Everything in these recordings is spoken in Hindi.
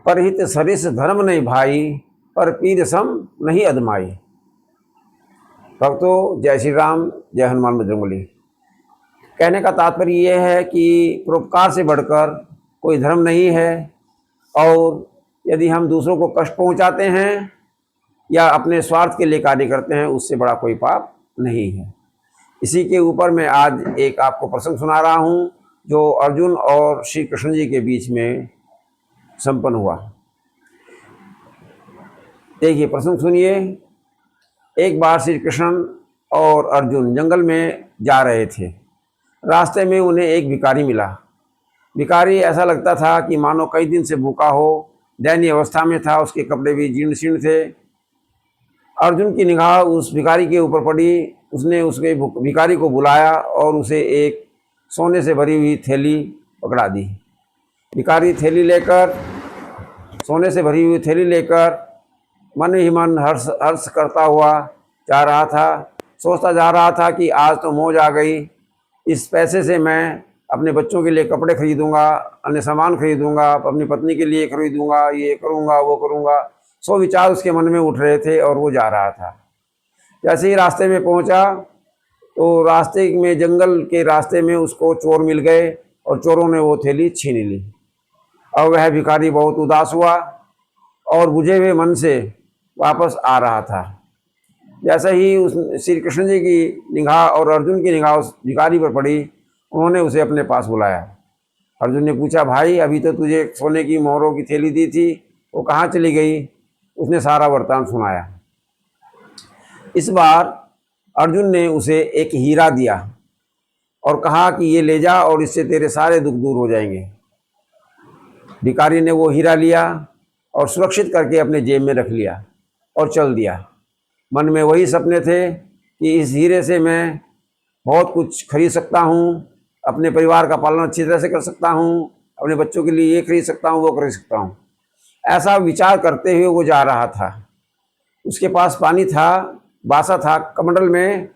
परहित सरिस धर्म नहीं भाई, पर पीर सम नहीं अदमाई। भक्तों, जय श्री राम, जय हनुमान बजरंगबली। कहने का तात्पर्य ये है कि परोपकार से बढ़कर कोई धर्म नहीं है, और यदि हम दूसरों को कष्ट पहुंचाते हैं या अपने स्वार्थ के लिए कार्य करते हैं, उससे बड़ा कोई पाप नहीं है। इसी के ऊपर मैं आज एक आपको प्रसंग सुना रहा हूं, जो अर्जुन और श्री कृष्ण जी के बीच में संपन्न हुआ। देखिए, प्रसंग सुनिए। एक बार श्री कृष्ण और अर्जुन जंगल में जा रहे थे। रास्ते में उन्हें एक भिखारी मिला। भिखारी ऐसा लगता था कि मानो कई दिन से भूखा हो, दयनीय अवस्था में था, उसके कपड़े भी जीर्ण शीर्ण थे। अर्जुन की निगाह उस भिखारी के ऊपर पड़ी। उसने उसके भिखारी को बुलाया और उसे एक सोने से भरी हुई थैली पकड़ा दी। भिखारी सोने से भरी हुई थैली लेकर मन ही मन हर्ष करता हुआ जा रहा था। सोचता जा रहा था कि आज तो मौज आ गई, इस पैसे से मैं अपने बच्चों के लिए कपड़े खरीदूंगा, अन्य सामान खरीदूंगा, अपनी पत्नी के लिए खरीदूंगा, ये करूंगा, वो करूंगा। सौ विचार उसके मन में उठ रहे थे और वो जा रहा था। जैसे ही रास्ते में पहुंचा तो रास्ते में, जंगल के रास्ते में उसको चोर मिल गए और चोरों ने वो थैली छीन ली। अब वह भिखारी बहुत उदास हुआ और बुझे हुए मन से वापस आ रहा था। जैसे ही उस श्री कृष्ण जी की निगाह और अर्जुन की निगाह उस भिखारी पर पड़ी, उन्होंने उसे अपने पास बुलाया। अर्जुन ने पूछा, भाई अभी तो तुझे सोने की मोहरों की थैली दी थी, वो कहाँ चली गई? उसने सारा वृत्तांत सुनाया। इस बार अर्जुन ने उसे एक हीरा दिया और कहा कि ये ले जा और इससे तेरे सारे दुख दूर हो जाएंगे। भिखारी ने वो हीरा लिया और सुरक्षित करके अपने जेब में रख लिया और चल दिया। मन में वही सपने थे कि इस हीरे से मैं बहुत कुछ खरीद सकता हूँ, अपने परिवार का पालन अच्छी तरह से कर सकता हूँ, अपने बच्चों के लिए ये खरीद सकता हूँ, वो खरीद सकता हूँ। ऐसा विचार करते हुए वो जा रहा था। उसके पास पानी था, बासा था कमंडल में,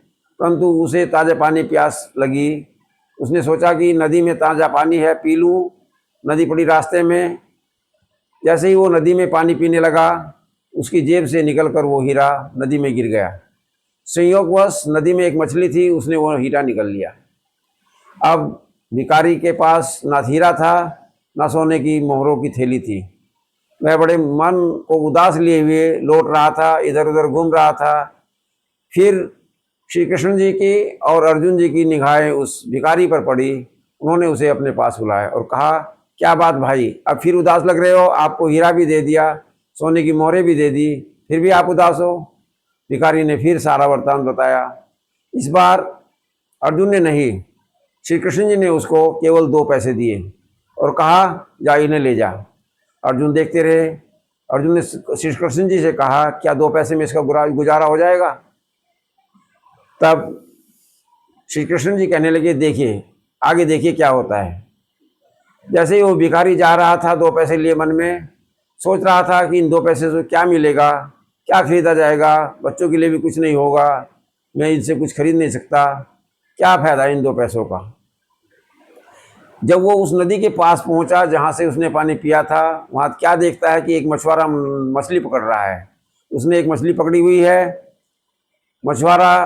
परंतु उसे ताज़ा पानी प्यास लगी। उसने सोचा कि नदी में ताज़ा पानी है, पी लूँ। नदी पड़ी रास्ते में। जैसे ही वो नदी में पानी पीने लगा, उसकी जेब से निकलकर वो हीरा नदी में गिर गया। संयोगवश नदी में एक मछली थी, उसने वो हीरा निकल लिया। अब भिखारी के पास ना हीरा था, ना सोने की मोहरों की थैली थी। वह बड़े मन को उदास लिए हुए लौट रहा था, इधर उधर घूम रहा था। फिर श्री कृष्ण जी की और अर्जुन जी की निगाहें उस भिखारी पर पड़ी। उन्होंने उसे अपने पास बुलाया और कहा, क्या बात भाई, अब फिर उदास लग रहे हो? आपको हीरा भी दे दिया, सोने की मोहरें भी दे दी, फिर भी आप उदास हो? भिखारी ने फिर सारा वृत्तांत बताया। इस बार अर्जुन ने नहीं, श्री कृष्ण जी ने उसको केवल 2 पैसे दिए और कहा, जा इन्हें ले जा। अर्जुन देखते रहे। अर्जुन ने श्री कृष्ण जी से कहा, क्या 2 पैसे में इसका गुजारा हो जाएगा? तब श्री कृष्ण जी कहने लगे, देखिए आगे देखिए क्या होता है। जैसे ही वो भिखारी जा रहा था 2 पैसे लिए, मन में सोच रहा था कि इन 2 पैसे से क्या मिलेगा, क्या खरीदा जाएगा, बच्चों के लिए भी कुछ नहीं होगा, मैं इनसे कुछ खरीद नहीं सकता, क्या फायदा इन 2 पैसों का। जब वो उस नदी के पास पहुंचा जहां से उसने पानी पिया था, वहां क्या देखता है कि एक मछुआरा मछली पकड़ रहा है। उसने एक मछली पकड़ी हुई है। मछुआरा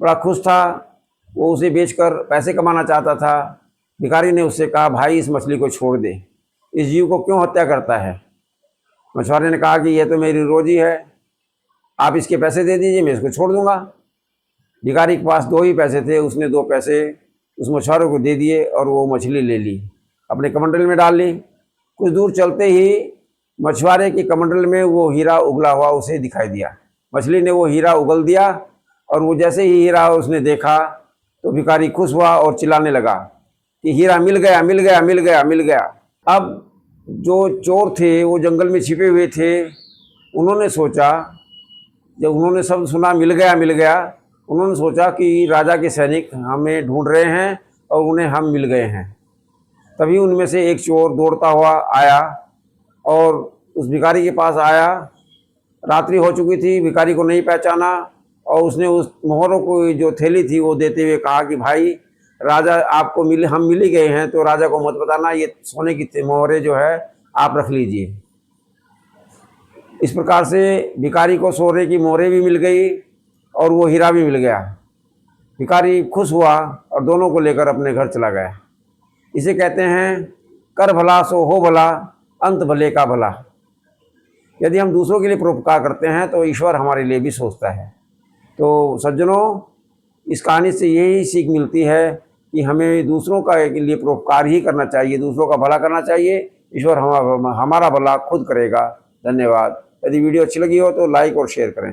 बड़ा खुश था, वो उसे बेचकर पैसे कमाना चाहता था। भिखारी ने उससे कहा, भाई इस मछली को छोड़ दे, इस जीव को क्यों हत्या करता है? मछुआरे ने कहा कि यह तो मेरी रोजी है, आप इसके पैसे दे दीजिए, मैं इसको छोड़ दूंगा। भिखारी के पास 2 ही पैसे थे। उसने 2 पैसे उस मछुआरे को दे दिए और वो मछली ले ली, अपने कमंडल में डाल ली। कुछ दूर चलते ही मछुआरे के कमंडल में वो हीरा उगला हुआ उसे दिखाई दिया। मछली ने वो हीरा उगल दिया और वो जैसे ही हीरा उसने देखा तो भिखारी खुश हुआ और चिल्लाने लगा कि हीरा मिल गया, मिल गया, मिल गया, मिल गया। अब जो चोर थे वो जंगल में छिपे हुए थे। उन्होंने सोचा, जब उन्होंने सब सुना मिल गया, मिल गया, उन्होंने सोचा कि राजा के सैनिक हमें ढूंढ रहे हैं और उन्हें हम मिल गए हैं। तभी उनमें से एक चोर दौड़ता हुआ आया और उस भिखारी के पास आया। रात्रि हो चुकी थी, भिखारी को नहीं पहचाना और उसने उस मोहरों को जो थैली थी वो देते हुए कहा कि भाई राजा आपको हम मिल ही गए हैं, तो राजा को मत बताना, ये सोने की मोहरें जो है आप रख लीजिए। इस प्रकार से भिखारी को सोने की मोहरें भी मिल गई और वो हीरा भी मिल गया। भिखारी खुश हुआ और दोनों को लेकर अपने घर चला गया। इसे कहते हैं कर भला सो हो भला, अंत भले का भला। यदि हम दूसरों के लिए परोपकार करते हैं तो ईश्वर हमारे लिए भी सोचता है। तो सज्जनों, इस कहानी से यही सीख मिलती है कि हमें दूसरों का के लिए परोपकार ही करना चाहिए, दूसरों का भला करना चाहिए। ईश्वर हमारा भला खुद करेगा। धन्यवाद। यदि वीडियो अच्छी लगी हो तो लाइक और शेयर करें।